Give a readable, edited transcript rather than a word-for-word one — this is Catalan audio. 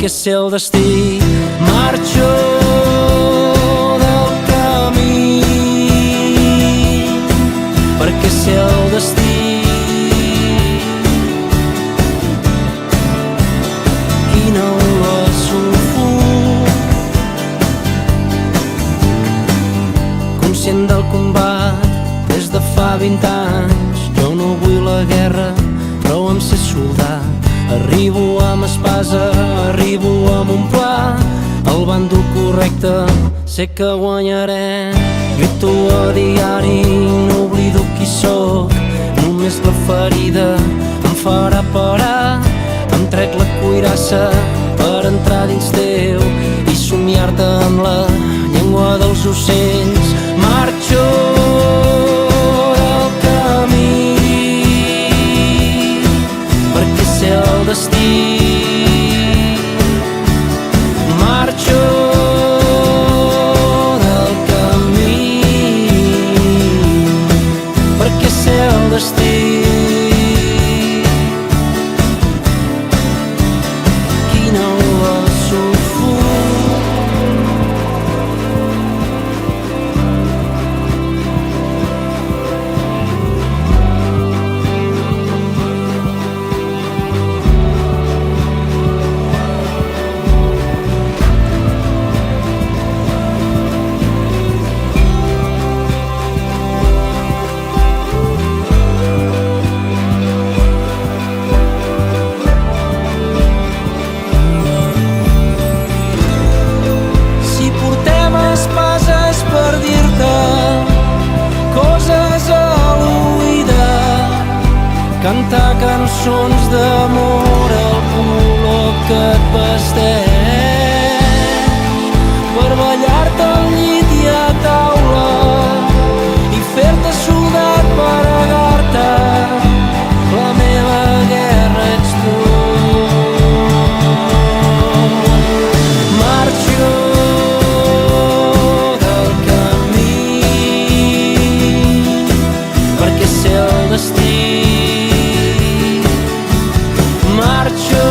perquè sé el destí. Marxo del camí perquè sé el destí. Quina olor sulfur, conscient del combat des de fa 20 anys. Jo no vull la guerra, però em sé soldar. Arribo amb espasa, arribo amb un pla, el bàndol correcte, sé que guanyaré. Grito a diari, no oblido qui sóc, només la ferida em farà parar. Em trec la cuirassa per entrar dins teu i somiar-te amb la llengua dels ocells. Marxo del camí perquè sé el destí. Marxo del camí perquè sé el destí. Quina olor sulfur, per dir-te coses a l'oïda, cantar cançons d'amor al color que et vesteix, per ballar-te al llit i a taula i fer-te soldat per agar-te. La meva guerra ets tu. Marxo perquè sé el destí. Marxo